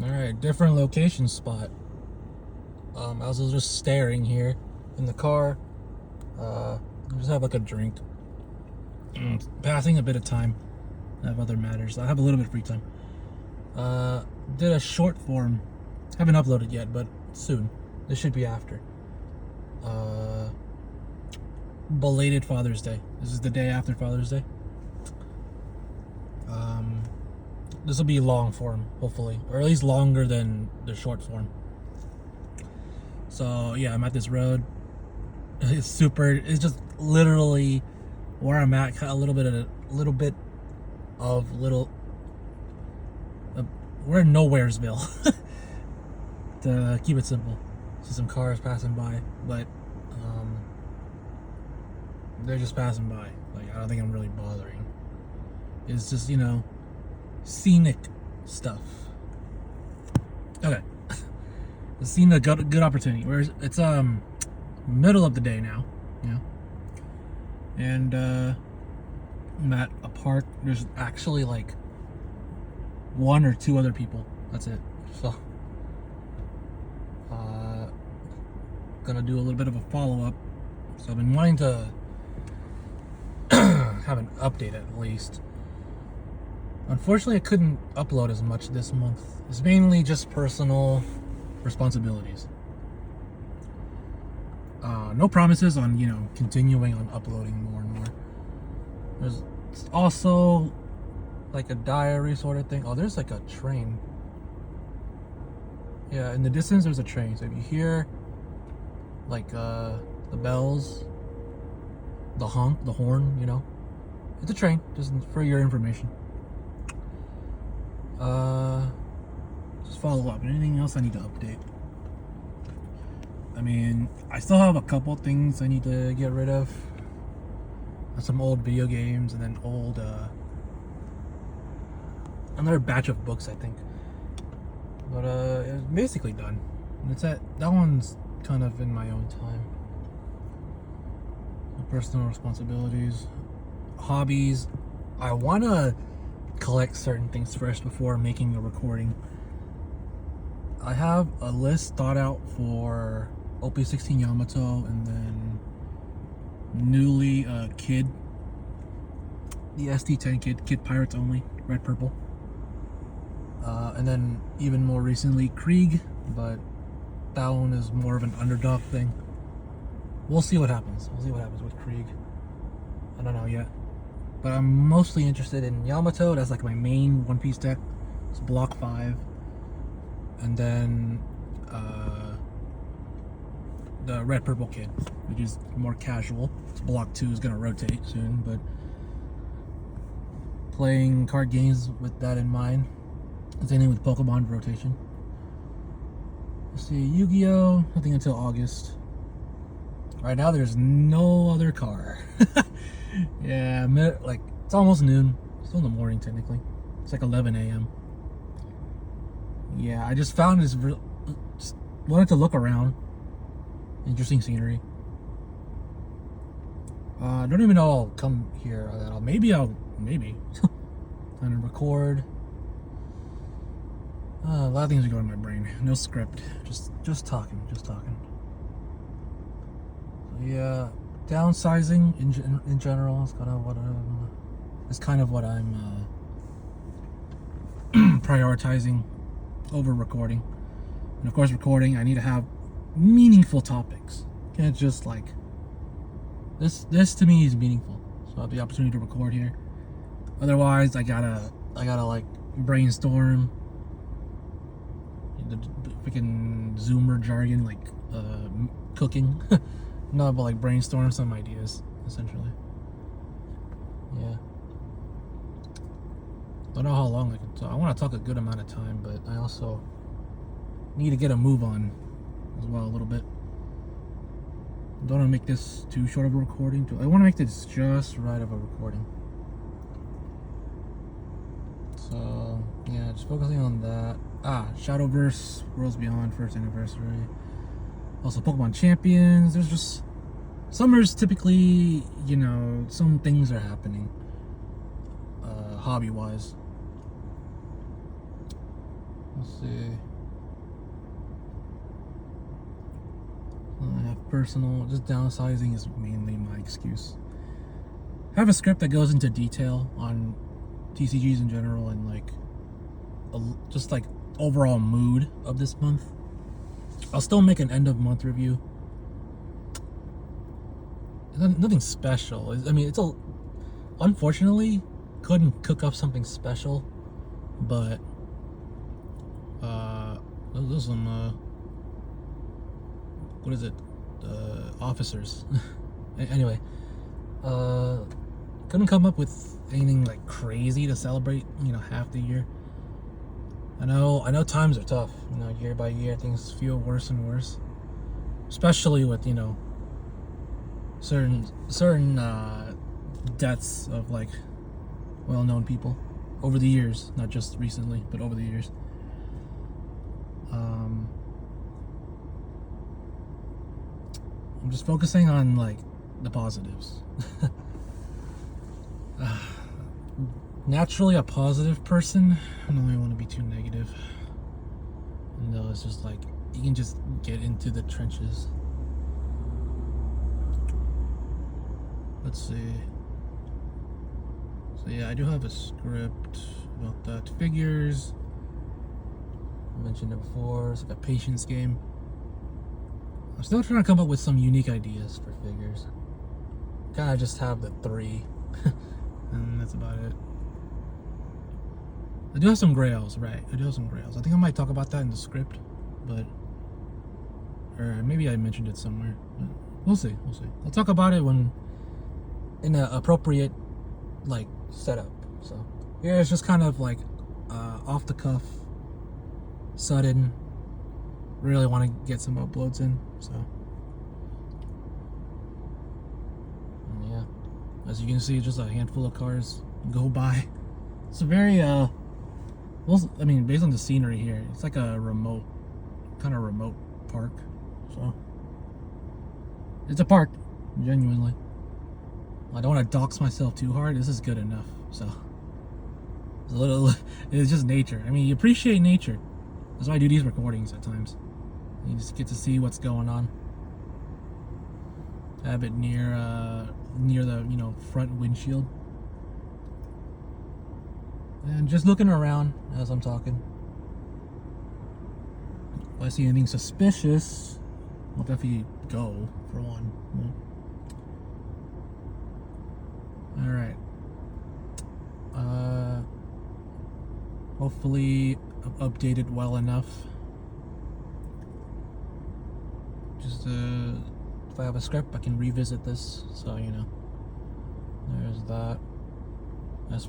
Alright, different location spot. I was just staring here in the car. Just have like a drink. Passing a bit of time. I have other matters. I have a little bit of free time. Did a short form. Haven't uploaded yet, but soon. This should be after. Belated Father's Day. This is the day after Father's Day. This will be long form, hopefully, or at least longer than the short form. So yeah, I'm at this road. It's just literally where I'm at. A little bit of we're in Nowheresville. To keep it simple. See some cars passing by, but they're just passing by. Like, I don't think I'm really bothering. It's just, scenic stuff. Okay. It's seen a good opportunity. Whereas it's middle of the day now, and I'm at a park. There's actually like one or two other people. That's it. So gonna do a little bit of a follow-up. So I've been wanting to have an update at least. Unfortunately, I couldn't upload as much this month. It's mainly just personal responsibilities. No promises on, continuing on uploading more and more. There's also like a diary sort of thing. Oh, there's like a train. Yeah, in the distance there's a train. So if you hear like the bells, the honk, the horn, it's a train, just for your information. Just follow up. Anything else I need to update? I mean, I still have a couple things I need to get rid of. Some old video games, and then another batch of books, I think. But it's basically done. And that one's kind of in my own time. Personal responsibilities, hobbies. I want to collect certain things first before making a recording. I have a list thought out for OP16 Yamato, and then newly Kid, the ST10 Kid Pirates only, red purple, and then even more recently Krieg, but that one is more of an underdog thing. We'll see what happens. We'll see what happens with Krieg. I don't know yet. But I'm mostly interested in Yamato. That's like my main One Piece deck. It's block 5. And then the red purple Kid, which is more casual. It's block 2 is gonna rotate soon, but playing card games with that in mind. Same thing with Pokemon rotation. Let's see, Yu-Gi-Oh! Nothing until August. Right now, there's no other car. Yeah, like it's almost noon. Still in the morning, technically. It's like 11 a.m. Yeah, I just found this. Just wanted to look around. Interesting scenery. I don't even know I'll come here. Maybe. Time to record. A lot of things are going in my brain. No script. Just talking. So yeah, downsizing in general is kind of what I'm prioritizing over recording. And of course, recording, I need to have meaningful topics. Can't just like this to me is meaningful. So I have the opportunity to record here. Otherwise, I gotta like brainstorm the freaking Zoomer jargon, like cooking. No, but like brainstorm some ideas, essentially. Yeah. Don't know how long I can talk. I want to talk a good amount of time, but I also need to get a move on as well a little bit. Don't want to make this too short of a recording. I want to make this just right of a recording. So yeah, just focusing on that. Shadowverse Worlds Beyond first anniversary. Also Pokemon Champions. There's just summer's typically, some things are happening hobby wise. Let's see. I have personal. Just downsizing is mainly my excuse. I have a script that goes into detail on TCGs in general and like just like overall mood of this month. I'll still make an end of month review. Nothing special. I mean, unfortunately couldn't cook up something special, but those some what is it? Officers. Anyway, couldn't come up with anything like crazy to celebrate. Half the year. I know times are tough. Year by year things feel worse and worse, especially with certain deaths of like well-known people over the years, not just recently, but over the years. I'm just focusing on like the positives. Naturally a positive person, I don't really want to be too negative. No, it's just like you can just get into the trenches. Let's see. So yeah, I do have a script about that. Figures. I mentioned it before. It's like a patience game. I'm still trying to come up with some unique ideas for figures. Kind of just have the 3, and that's about it. I do have some grails, right? I do have some grails. I think I might talk about that in the script, or maybe I mentioned it somewhere. But we'll see. I'll talk about it when in an appropriate like setup. So here it's just kind of like off the cuff, sudden. Really want to get some uploads in, so and yeah, as you can see, just a handful of cars go by. It's a very based on the scenery here, it's like a remote park, so it's a park, genuinely. I don't want to dox myself too hard. This is good enough. So it's just nature. I mean, you appreciate nature. That's why I do these recordings at times. You just get to see what's going on. I have it near the front windshield, and just looking around as I'm talking. If I see anything suspicious, I'll definitely go for one. All right. Hopefully I've updated well enough. Just if I have a script, I can revisit this. So there's that. As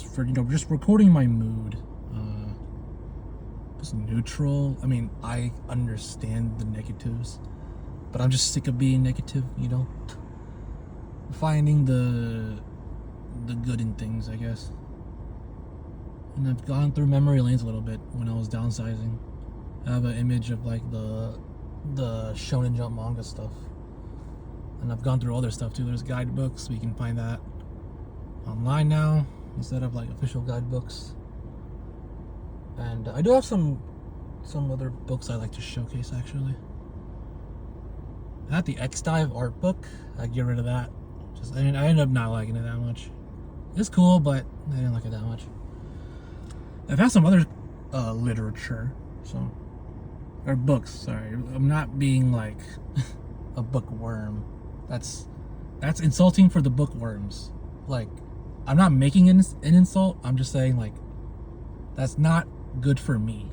for just recording my mood, just neutral. I mean, I understand the negatives, but I'm just sick of being negative. Finding the good in things, I guess. And I've gone through memory lanes a little bit when I was downsizing. I have an image of like the Shonen Jump manga stuff, and I've gone through other stuff too. There's guidebooks. We can find that online now instead of like official guidebooks. And I do have some other books I like to showcase actually. I had the X-Dive art book. I get rid of that. I ended up not liking it that much. It's cool, but I didn't like it that much. I've had some other literature, or books. Sorry, I'm not being like a bookworm. That's insulting for the bookworms. Like, I'm not making an insult. I'm just saying like that's not good for me.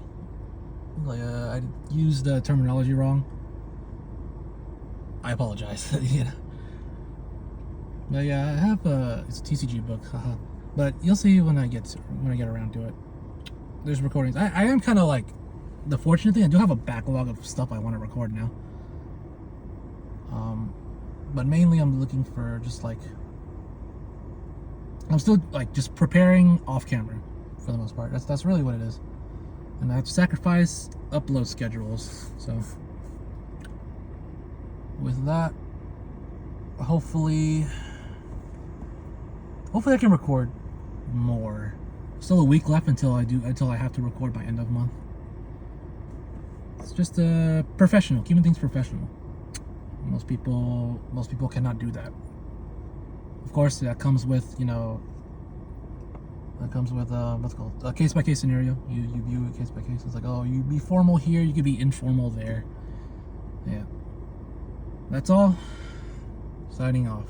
Like I used the terminology wrong. I apologize. But yeah, I have it's a TCG book, haha. But you'll see when I get around to it. There's recordings. I am kind of like, the fortunate thing, I do have a backlog of stuff I want to record now. But mainly I'm looking for just like, I'm still like just preparing off camera for the most part. That's really what it is. And I have to sacrifice upload schedules. So with that, hopefully I can record more. Still a week left until I have to record by end of month. It's just professional, keeping things professional. Most people cannot do that. Of course, that comes with, what's it called, a case-by-case scenario. You view it case by case. It's like, oh, you be formal here, you could be informal there. Yeah. That's all. Signing off.